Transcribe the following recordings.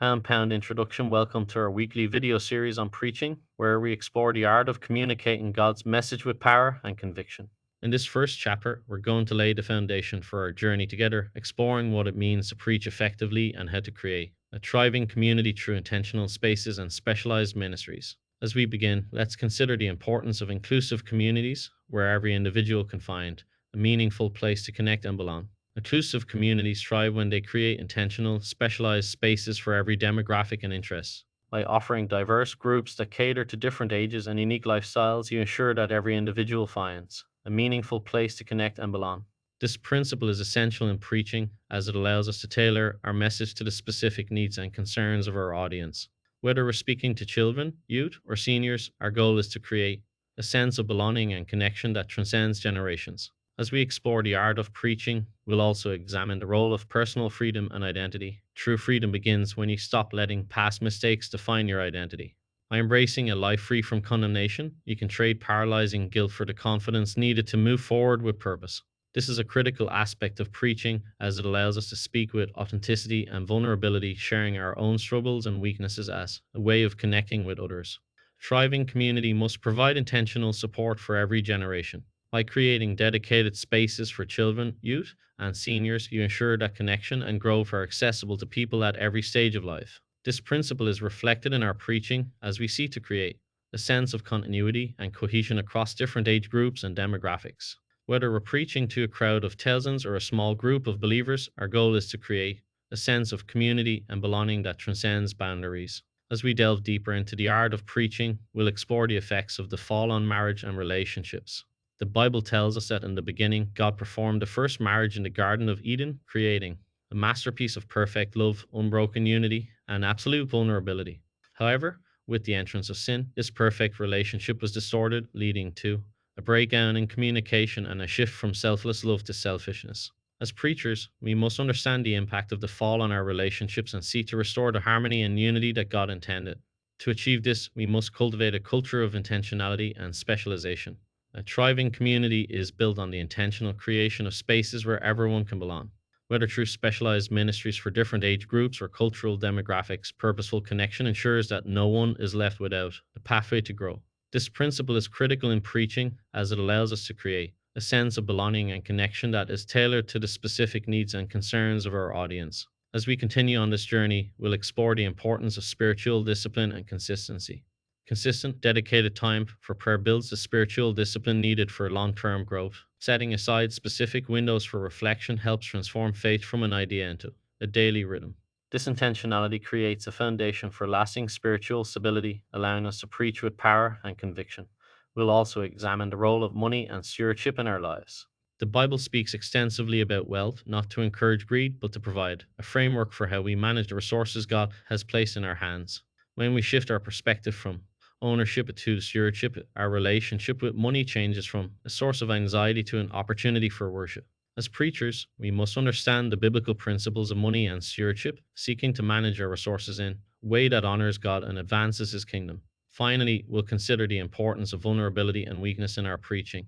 Pound introduction. Welcome to our weekly video series on preaching, where we explore the art of communicating God's message with power and conviction. In this first chapter, we're going to lay the foundation for our journey together, exploring what it means to preach effectively and how to create a thriving community through intentional spaces and specialized ministries. As we begin, let's consider the importance of inclusive communities where every individual can find a meaningful place to connect and belong. Inclusive communities thrive when they create intentional, specialized spaces for every demographic and interest. By offering diverse groups that cater to different ages and unique lifestyles, you ensure that every individual finds a meaningful place to connect and belong. This principle is essential in preaching as it allows us to tailor our message to the specific needs and concerns of our audience. Whether we're speaking to children, youth, or seniors, our goal is to create a sense of belonging and connection that transcends generations. As we explore the art of preaching, we'll also examine the role of personal freedom and identity. True freedom begins when you stop letting past mistakes define your identity. By embracing a life free from condemnation, you can trade paralyzing guilt for the confidence needed to move forward with purpose. This is a critical aspect of preaching as it allows us to speak with authenticity and vulnerability, sharing our own struggles and weaknesses as a way of connecting with others. A thriving community must provide intentional support for every generation. By creating dedicated spaces for children, youth, and seniors, you ensure that connection and growth are accessible to people at every stage of life. This principle is reflected in our preaching as we seek to create a sense of continuity and cohesion across different age groups and demographics. Whether we're preaching to a crowd of thousands or a small group of believers, our goal is to create a sense of community and belonging that transcends boundaries. As we delve deeper into the art of preaching, we'll explore the effects of the fall on marriage and relationships. The Bible tells us that in the beginning, God performed the first marriage in the Garden of Eden, creating a masterpiece of perfect love, unbroken unity, and absolute vulnerability. However, with the entrance of sin, this perfect relationship was distorted, leading to a breakdown in communication and a shift from selfless love to selfishness. As preachers, we must understand the impact of the fall on our relationships and seek to restore the harmony and unity that God intended. To achieve this, we must cultivate a culture of intentionality and specialization. A thriving community is built on the intentional creation of spaces where everyone can belong. Whether through specialized ministries for different age groups or cultural demographics, purposeful connection ensures that no one is left without a pathway to grow. This principle is critical in preaching as it allows us to create a sense of belonging and connection that is tailored to the specific needs and concerns of our audience. As we continue on this journey, we'll explore the importance of spiritual discipline and consistency. Consistent, dedicated time for prayer builds the spiritual discipline needed for long term growth. Setting aside specific windows for reflection helps transform faith from an idea into a daily rhythm. This intentionality creates a foundation for lasting spiritual stability, allowing us to preach with power and conviction. We'll also examine the role of money and stewardship in our lives. The Bible speaks extensively about wealth, not to encourage greed, but to provide a framework for how we manage the resources God has placed in our hands. When we shift our perspective from ownership to stewardship, our relationship with money changes from a source of anxiety to an opportunity for worship. As preachers, we must understand the biblical principles of money and stewardship, seeking to manage our resources in a way that honors God and advances His kingdom. Finally, we'll consider the importance of vulnerability and weakness in our preaching.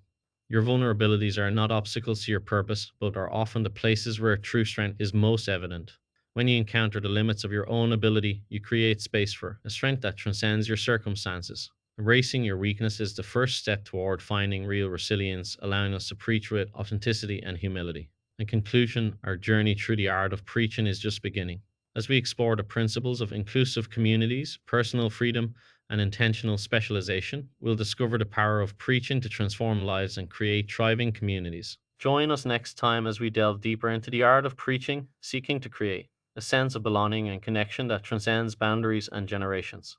Your vulnerabilities are not obstacles to your purpose, but are often the places where true strength is most evident. When you encounter the limits of your own ability, you create space for a strength that transcends your circumstances. Embracing your weakness is the first step toward finding real resilience, allowing us to preach with authenticity and humility. In conclusion, our journey through the art of preaching is just beginning. As we explore the principles of inclusive communities, personal freedom, and intentional specialization, we'll discover the power of preaching to transform lives and create thriving communities. Join us next time as we delve deeper into the art of preaching, seeking to create a sense of belonging and connection that transcends boundaries and generations.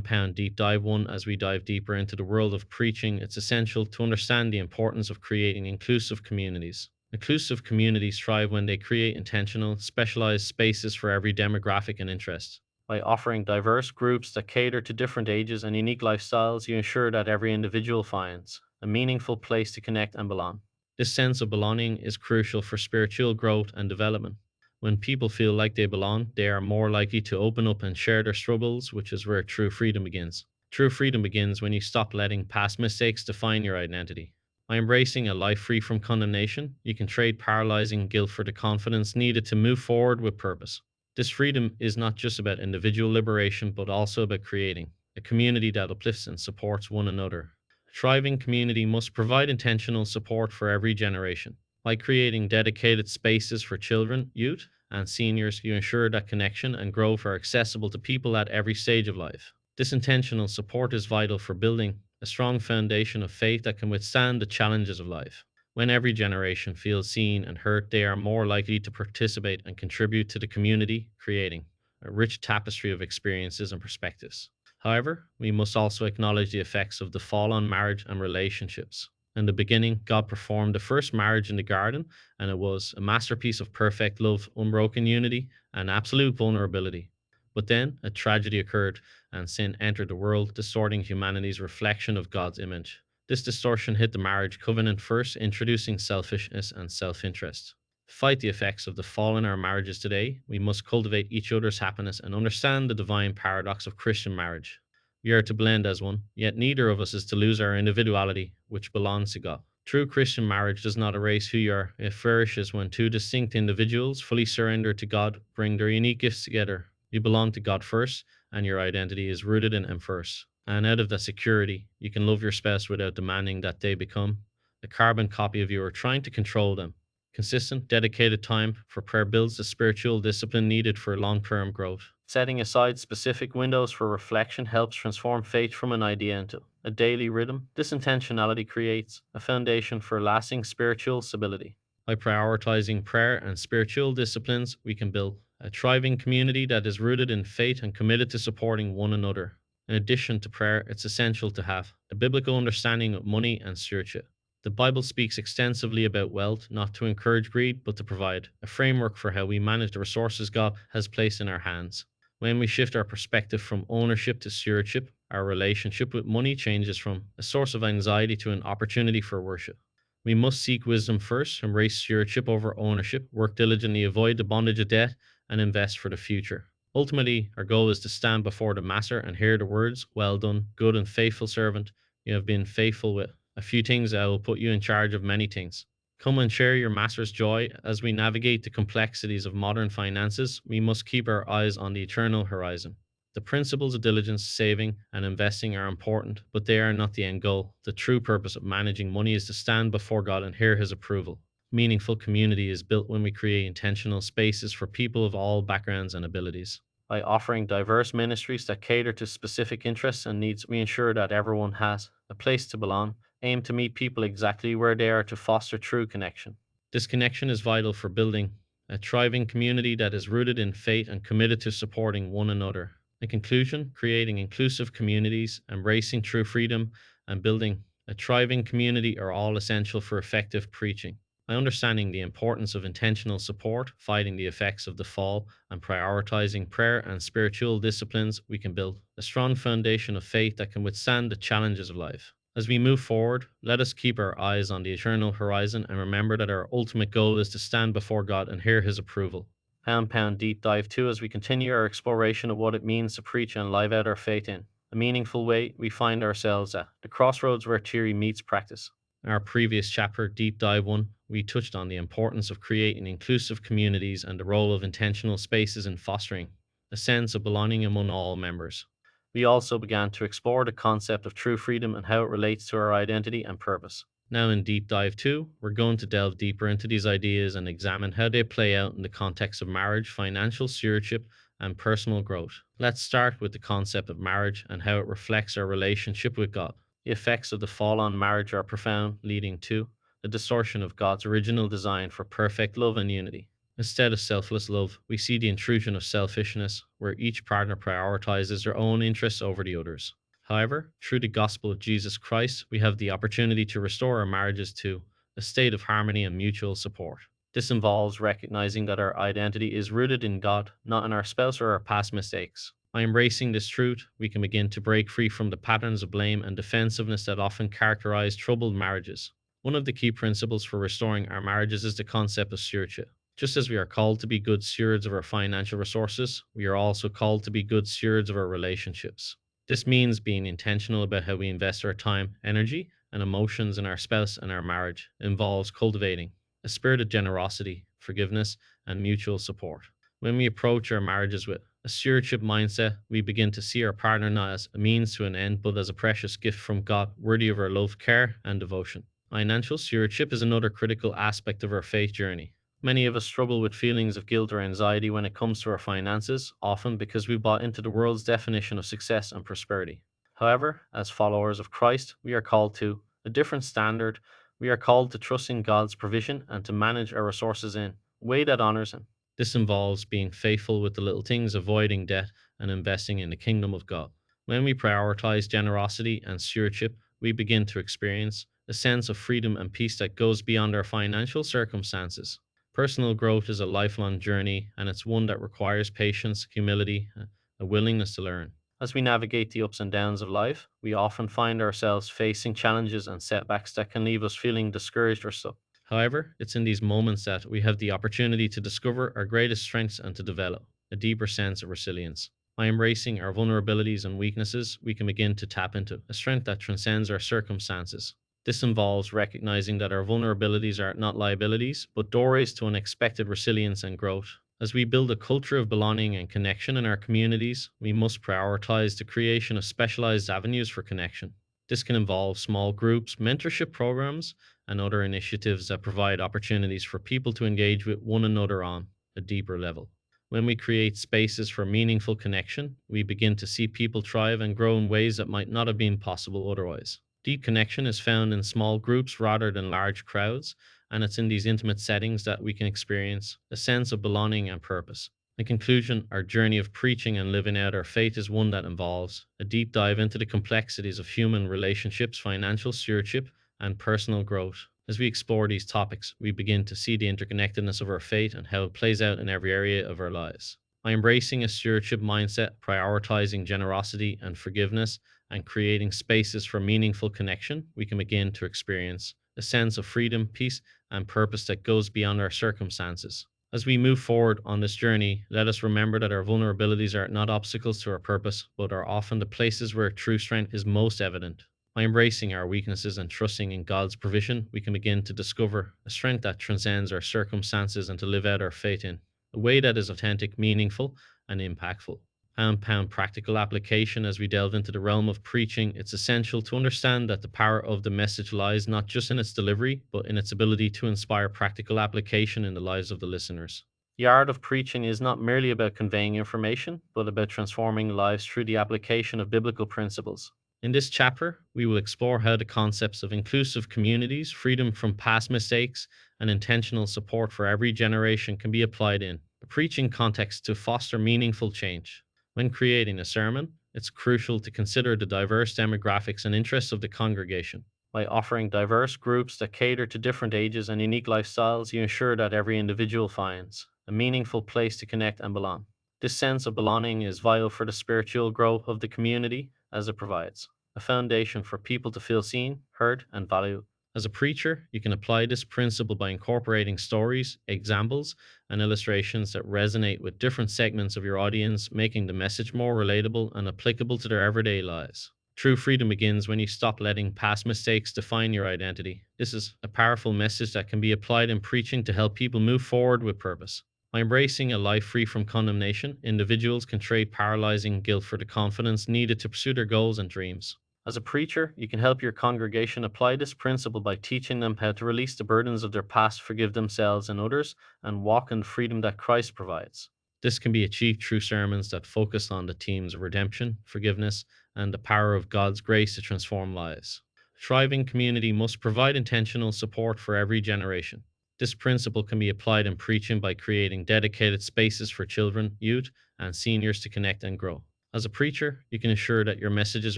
Pound Deep Dive 1. As we dive deeper into the world of preaching, it's essential to understand the importance of creating inclusive communities. Inclusive communities thrive when they create intentional, specialized spaces for every demographic and interest. By offering diverse groups that cater to different ages and unique lifestyles, you ensure that every individual finds a meaningful place to connect and belong. This sense of belonging is crucial for spiritual growth and development. When people feel like they belong, they are more likely to open up and share their struggles, which is where true freedom begins. True freedom begins when you stop letting past mistakes define your identity. By embracing a life free from condemnation, you can trade paralyzing guilt for the confidence needed to move forward with purpose. This freedom is not just about individual liberation, but also about creating a community that uplifts and supports one another. A thriving community must provide intentional support for every generation. By creating dedicated spaces for children, youth, and seniors, you ensure that connection and growth are accessible to people at every stage of life. This intentional support is vital for building a strong foundation of faith that can withstand the challenges of life. When every generation feels seen and heard, they are more likely to participate and contribute to the community, creating a rich tapestry of experiences and perspectives. However, we must also acknowledge the effects of the fall on marriage and relationships. In the beginning, God performed the first marriage in the garden, and it was a masterpiece of perfect love, unbroken unity, and absolute vulnerability. But then a tragedy occurred, and sin entered the world, distorting humanity's reflection of God's image. This distortion hit the marriage covenant first, introducing selfishness and self interest. To fight the effects of the fall in our marriages today, we must cultivate each other's happiness and understand the divine paradox of Christian marriage. We are to blend as one, yet neither of us is to lose our individuality, which belongs to God. True Christian marriage does not erase who you are. It flourishes when two distinct individuals, fully surrendered to God, bring their unique gifts together. You belong to God first, and your identity is rooted in Him first. And out of that security, you can love your spouse without demanding that they become a carbon copy of you or trying to control them. Consistent, dedicated time for prayer builds the spiritual discipline needed for long term growth. Setting aside specific windows for reflection helps transform faith from an idea into a daily rhythm. This intentionality creates a foundation for lasting spiritual stability. By prioritizing prayer and spiritual disciplines, we can build a thriving community that is rooted in faith and committed to supporting one another. In addition to prayer, it's essential to have a biblical understanding of money and stewardship. The Bible speaks extensively about wealth, not to encourage greed, but to provide a framework for how we manage the resources God has placed in our hands. When we shift our perspective from ownership to stewardship, our relationship with money changes from a source of anxiety to an opportunity for worship. We must seek wisdom first, embrace stewardship over ownership, work diligently, avoid the bondage of debt, and invest for the future. Ultimately, our goal is to stand before the Master and hear the words, "Well done, good and faithful servant. You have been faithful with a few things, I will put you in charge of many things." Come and share your Master's joy. As we navigate the complexities of modern finances, we must keep our eyes on the eternal horizon. The principles of diligence, saving, and investing are important, but they are not the end goal. The true purpose of managing money is to stand before God and hear His approval. Meaningful community is built when we create intentional spaces for people of all backgrounds and abilities. By offering diverse ministries that cater to specific interests and needs, we ensure that everyone has a place to belong, aim to meet people exactly where they are to foster true connection. This connection is vital for building a thriving community that is rooted in faith and committed to supporting one another. In conclusion, creating inclusive communities, embracing true freedom, and building a thriving community are all essential for effective preaching. By understanding the importance of intentional support, fighting the effects of the fall, and prioritizing prayer and spiritual disciplines, we can build a strong foundation of faith that can withstand the challenges of life. As we move forward, let us keep our eyes on the eternal horizon and remember that our ultimate goal is to stand before God and hear His approval. Pound Deep Dive 2 as we continue our exploration of what it means to preach and live out our faith in a meaningful way. We find ourselves at the crossroads where theory meets practice. In our previous chapter, Deep Dive 1, we touched on the importance of creating inclusive communities and the role of intentional spaces in fostering a sense of belonging among all members. We also began to explore the concept of true freedom and how it relates to our identity and purpose. Now, in Deep Dive 2, we're going to delve deeper into these ideas and examine how they play out in the context of marriage, financial stewardship, and personal growth. Let's start with the concept of marriage and how it reflects our relationship with God. The effects of the fall on marriage are profound, leading to the distortion of God's original design for perfect love and unity. Instead of selfless love, we see the intrusion of selfishness, where each partner prioritizes their own interests over the others. However, through the gospel of Jesus Christ, we have the opportunity to restore our marriages to a state of harmony and mutual support. This involves recognizing that our identity is rooted in God, not in our spouse or our past mistakes. By embracing this truth, we can begin to break free from the patterns of blame and defensiveness that often characterize troubled marriages. One of the key principles for restoring our marriages is the concept of stewardship. Just as we are called to be good stewards of our financial resources, we are also called to be good stewards of our relationships. This means being intentional about how we invest our time, energy, and emotions in our spouse and our marriage. It involves cultivating a spirit of generosity, forgiveness, and mutual support. When we approach our marriages with a stewardship mindset, we begin to see our partner not as a means to an end, but as a precious gift from God, worthy of our love, care, and devotion. Financial stewardship is another critical aspect of our faith journey. Many of us struggle with feelings of guilt or anxiety when it comes to our finances, often because we bought into the world's definition of success and prosperity. However, as followers of Christ, we are called to a different standard. We are called to trust in God's provision and to manage our resources in a way that honors Him. This involves being faithful with the little things, avoiding debt, and investing in the kingdom of God. When we prioritize generosity and stewardship, we begin to experience a sense of freedom and peace that goes beyond our financial circumstances. Personal growth is a lifelong journey, and it's one that requires patience, humility, and a willingness to learn. As we navigate the ups and downs of life, we often find ourselves facing challenges and setbacks that can leave us feeling discouraged or stuck. However, it's in these moments that we have the opportunity to discover our greatest strengths and to develop a deeper sense of resilience. By embracing our vulnerabilities and weaknesses, we can begin to tap into a strength that transcends our circumstances. This involves recognizing that our vulnerabilities are not liabilities, but doorways to unexpected resilience and growth. As we build a culture of belonging and connection in our communities, we must prioritize the creation of specialized avenues for connection. This can involve small groups, mentorship programs, and other initiatives that provide opportunities for people to engage with one another on a deeper level. When we create spaces for meaningful connection, we begin to see people thrive and grow in ways that might not have been possible otherwise. Deep connection is found in small groups rather than large crowds, and it's in these intimate settings that we can experience a sense of belonging and purpose. In conclusion, our journey of preaching and living out our faith is one that involves a deep dive into the complexities of human relationships, financial stewardship, and personal growth. As we explore these topics, we begin to see the interconnectedness of our faith and how it plays out in every area of our lives. By embracing a stewardship mindset, prioritizing generosity and forgiveness, and creating spaces for meaningful connection, we can begin to experience a sense of freedom, peace, and purpose that goes beyond our circumstances. As we move forward on this journey, let us remember that our vulnerabilities are not obstacles to our purpose, but are often the places where true strength is most evident. By embracing our weaknesses and trusting in God's provision, we can begin to discover a strength that transcends our circumstances and to live out our faith in a way that is authentic, meaningful, and impactful. Pound practical application. As we delve into the realm of preaching, it's essential to understand that the power of the message lies not just in its delivery, but in its ability to inspire practical application in the lives of the listeners. The art of preaching is not merely about conveying information, but about transforming lives through the application of biblical principles. In this chapter, we will explore how the concepts of inclusive communities, freedom from past mistakes, and intentional support for every generation can be applied in a preaching context to foster meaningful change. When creating a sermon, it's crucial to consider the diverse demographics and interests of the congregation. By offering diverse groups that cater to different ages and unique lifestyles, you ensure that every individual finds a meaningful place to connect and belong. This sense of belonging is vital for the spiritual growth of the community as it provides a foundation for people to feel seen, heard, and valued. As a preacher, you can apply this principle by incorporating stories, examples, and illustrations that resonate with different segments of your audience, making the message more relatable and applicable to their everyday lives. True freedom begins when you stop letting past mistakes define your identity. This is a powerful message that can be applied in preaching to help people move forward with purpose. By embracing a life free from condemnation, individuals can trade paralyzing guilt for the confidence needed to pursue their goals and dreams. As a preacher, you can help your congregation apply this principle by teaching them how to release the burdens of their past, forgive themselves and others, and walk in the freedom that Christ provides. This can be achieved through sermons that focus on the themes of redemption, forgiveness, and the power of God's grace to transform lives. A thriving community must provide intentional support for every generation. This principle can be applied in preaching by creating dedicated spaces for children, youth, and seniors to connect and grow. As a preacher, you can ensure that your messages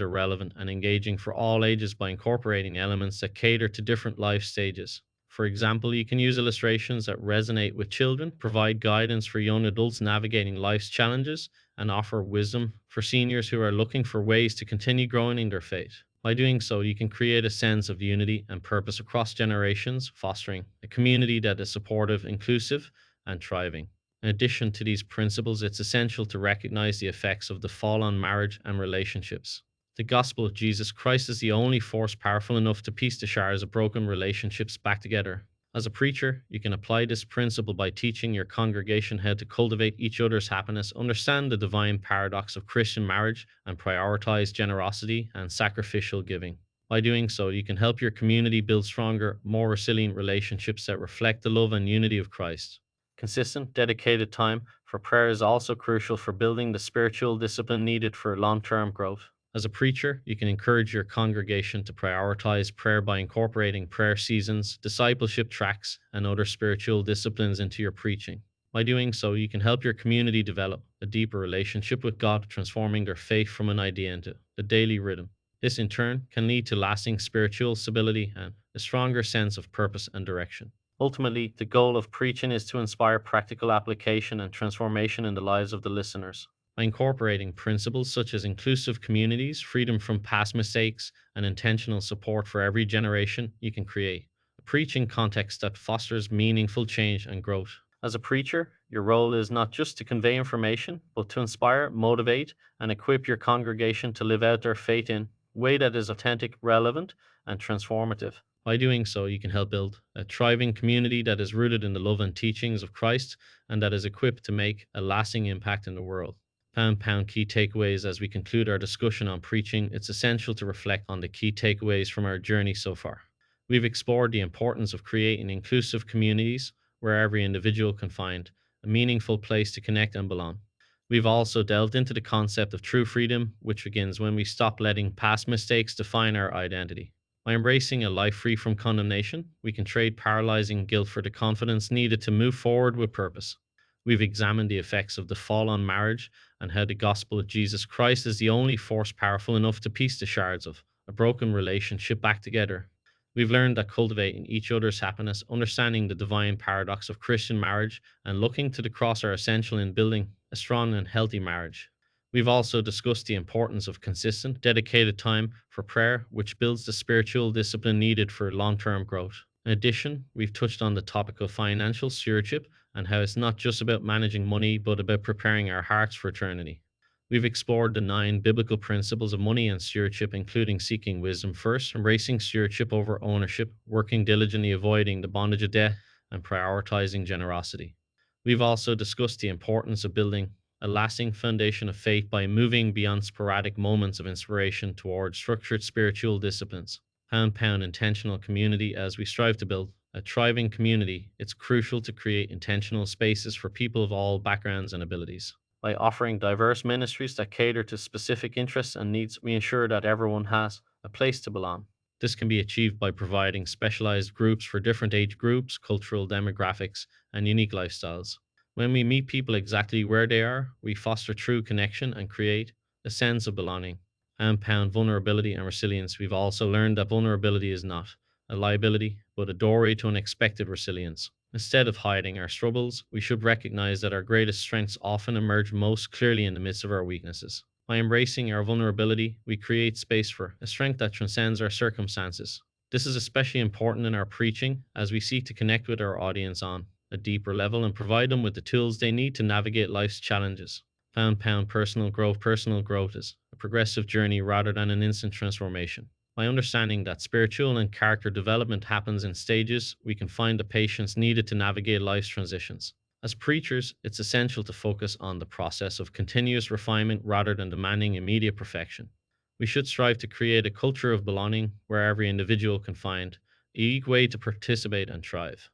are relevant and engaging for all ages by incorporating elements that cater to different life stages. For example, you can use illustrations that resonate with children, provide guidance for young adults navigating life's challenges, and offer wisdom for seniors who are looking for ways to continue growing in their faith. By doing so, you can create a sense of unity and purpose across generations, fostering a community that is supportive, inclusive, and thriving. In addition to these principles, it's essential to recognize the effects of the fall on marriage and relationships. The gospel of Jesus Christ is the only force powerful enough to piece the shards of broken relationships back together. As a preacher, you can apply this principle by teaching your congregation how to cultivate each other's happiness, understand the divine paradox of Christian marriage, and prioritize generosity and sacrificial giving. By doing so, you can help your community build stronger, more resilient relationships that reflect the love and unity of Christ. Consistent, dedicated time for prayer is also crucial for building the spiritual discipline needed for long term growth. As a preacher, you can encourage your congregation to prioritize prayer by incorporating prayer seasons, discipleship tracks, and other spiritual disciplines into your preaching. By doing so, you can help your community develop a deeper relationship with God, transforming their faith from an idea into a daily rhythm. This, in turn, can lead to lasting spiritual stability and a stronger sense of purpose and direction. Ultimately, the goal of preaching is to inspire practical application and transformation in the lives of the listeners. By incorporating principles such as inclusive communities, freedom from past mistakes, and intentional support for every generation, you can create a preaching context that fosters meaningful change and growth. As a preacher, your role is not just to convey information, but to inspire, motivate, and equip your congregation to live out their faith in a way that is authentic, relevant, and transformative. By doing so, you can help build a thriving community that is rooted in the love and teachings of Christ and that is equipped to make a lasting impact in the world. Pound key takeaways. As we conclude our discussion on preaching, it's essential to reflect on the key takeaways from our journey so far. We've explored the importance of creating inclusive communities where every individual can find a meaningful place to connect and belong. We've also delved into the concept of true freedom, which begins when we stop letting past mistakes define our identity. By embracing a life free from condemnation, we can trade paralyzing guilt for the confidence needed to move forward with purpose. We've examined the effects of the fall on marriage and how the gospel of Jesus Christ is the only force powerful enough to piece the shards of a broken relationship back together. We've learned that cultivating each other's happiness, understanding the divine paradox of Christian marriage, and looking to the cross are essential in building a strong and healthy marriage. We've also discussed the importance of consistent, dedicated time for prayer, which builds the spiritual discipline needed for long term growth. In addition, we've touched on the topic of financial stewardship and how it's not just about managing money, but about preparing our hearts for eternity. We've explored the 9 biblical principles of money and stewardship, including seeking wisdom first, embracing stewardship over ownership, working diligently, avoiding the bondage of debt, and prioritizing generosity. We've also discussed the importance of building a lasting foundation of faith by moving beyond sporadic moments of inspiration towards structured spiritual disciplines. Pound intentional community. As we strive to build a thriving community, it's crucial to create intentional spaces for people of all backgrounds and abilities. By offering diverse ministries that cater to specific interests and needs, we ensure that everyone has a place to belong. This can be achieved by providing specialized groups for different age groups, cultural demographics, and unique lifestyles. When we meet people exactly where they are, we foster true connection and create a sense of belonging. Vulnerability and resilience. We've also learned that vulnerability is not a liability, but a doorway to unexpected resilience. Instead of hiding our struggles, we should recognize that our greatest strengths often emerge most clearly in the midst of our weaknesses. By embracing our vulnerability, we create space for a strength that transcends our circumstances. This is especially important in our preaching as we seek to connect with our audience on a deeper level and provide them with the tools they need to navigate life's challenges. Personal growth. Personal growth is a progressive journey rather than an instant transformation. By understanding that spiritual and character development happens in stages, we can find the patience needed to navigate life's transitions. As preachers, it's essential to focus on the process of continuous refinement rather than demanding immediate perfection. We should strive to create a culture of belonging where every individual can find a unique way to participate and thrive.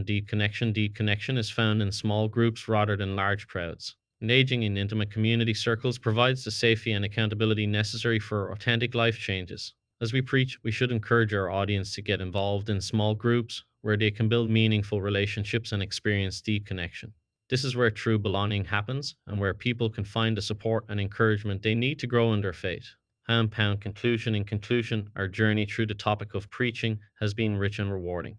Deep connection. Deep connection is found in small groups rather than large crowds. Engaging in intimate community circles provides the safety and accountability necessary for authentic life changes. As we preach, we should encourage our audience to get involved in small groups where they can build meaningful relationships and experience deep connection. This is where true belonging happens and where people can find the support and encouragement they need to grow in their faith. Conclusion. In conclusion, our journey through the topic of preaching has been rich and rewarding.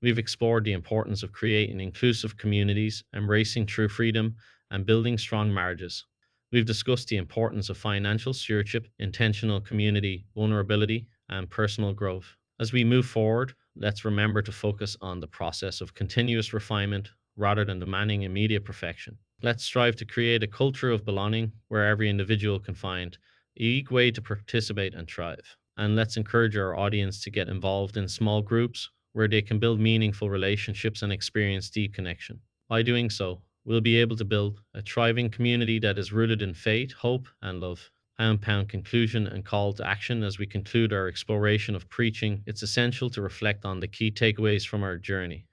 We've explored the importance of creating inclusive communities, embracing true freedom, and building strong marriages. We've discussed the importance of financial stewardship, intentional community, vulnerability, and personal growth. As we move forward, let's remember to focus on the process of continuous refinement rather than demanding immediate perfection. Let's strive to create a culture of belonging where every individual can find a unique way to participate and thrive. And let's encourage our audience to get involved in small groups where they can build meaningful relationships and experience deep connection. By doing so, we'll be able to build a thriving community that is rooted in faith, hope, and love. Pound conclusion and call to action. As we conclude our exploration of preaching, it's essential to reflect on the key takeaways from our journey.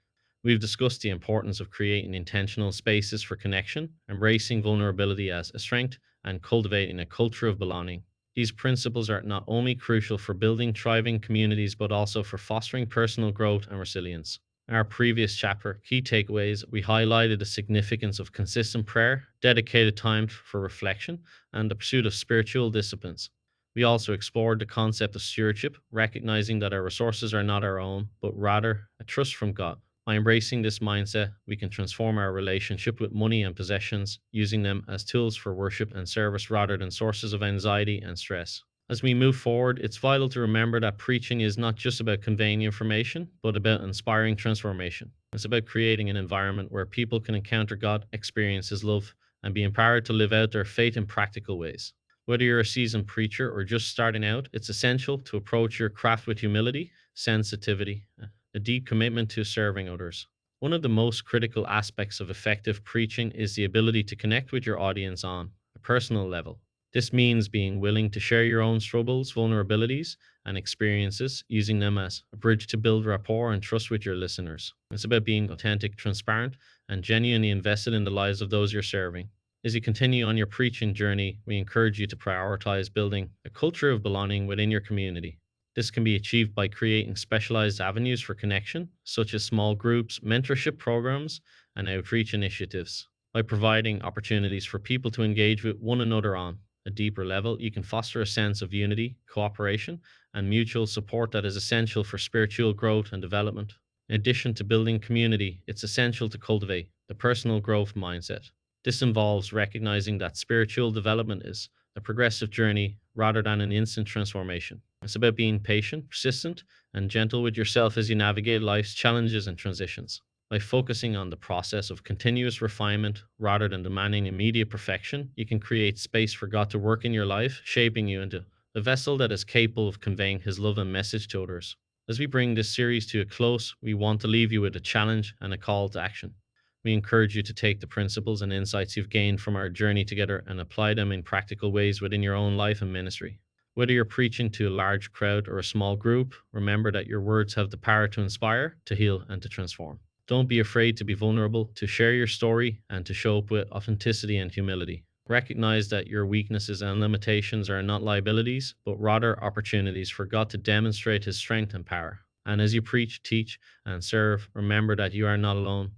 We've discussed the importance of creating intentional spaces for connection, embracing vulnerability as a strength, and cultivating a culture of belonging. These principles are not only crucial for building thriving communities, but also for fostering personal growth and resilience. In our previous chapter, Key Takeaways, we highlighted the significance of consistent prayer, dedicated time for reflection, and the pursuit of spiritual disciplines. We also explored the concept of stewardship, recognizing that our resources are not our own, but rather a trust from God. By embracing this mindset, we can transform our relationship with money and possessions, using them as tools for worship and service rather than sources of anxiety and stress. As we move forward, it's vital to remember that preaching is not just about conveying information, but about inspiring transformation. It's about creating an environment where people can encounter God, experience His love, and be empowered to live out their faith in practical ways. Whether you're a seasoned preacher or just starting out, it's essential to approach your craft with humility, sensitivity, a deep commitment to serving others. One of the most critical aspects of effective preaching is the ability to connect with your audience on a personal level. This means being willing to share your own struggles, vulnerabilities, and experiences, using them as a bridge to build rapport and trust with your listeners. It's about being authentic, transparent, and genuinely invested in the lives of those you're serving. As you continue on your preaching journey, we encourage you to prioritize building a culture of belonging within your community. This can be achieved by creating specialized avenues for connection, such as small groups, mentorship programs, and outreach initiatives. By providing opportunities for people to engage with one another on a deeper level, you can foster a sense of unity, cooperation, and mutual support that is essential for spiritual growth and development. In addition to building community, it's essential to cultivate the personal growth mindset. This involves recognizing that spiritual development is a progressive journey rather than an instant transformation. It's about being patient, persistent, and gentle with yourself as you navigate life's challenges and transitions. By focusing on the process of continuous refinement rather than demanding immediate perfection, you can create space for God to work in your life, shaping you into a vessel that is capable of conveying His love and message to others. As we bring this series to a close, we want to leave you with a challenge and a call to action. We encourage you to take the principles and insights you've gained from our journey together and apply them in practical ways within your own life and ministry. Whether you're preaching to a large crowd or a small group, remember that your words have the power to inspire, to heal, and to transform. Don't be afraid to be vulnerable, to share your story, and to show up with authenticity and humility. Recognize that your weaknesses and limitations are not liabilities, but rather opportunities for God to demonstrate His strength and power. And as you preach, teach, and serve, remember that you are not alone.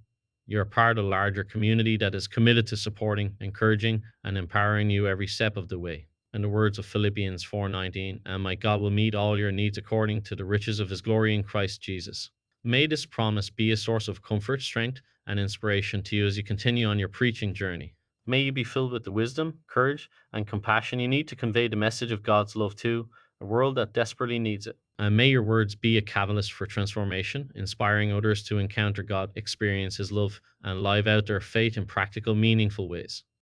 You're part of a larger community that is committed to supporting, encouraging, and empowering you every step of the way. In the words of Philippians 4:19, and my God will meet all your needs according to the riches of His glory in Christ Jesus. May this promise be a source of comfort, strength, and inspiration to you as you continue on your preaching journey. May you be filled with the wisdom, courage, and compassion you need to convey the message of God's love to a world that desperately needs it. And may your words be a catalyst for transformation, inspiring others to encounter God, experience His love, and live out their faith in practical, meaningful ways.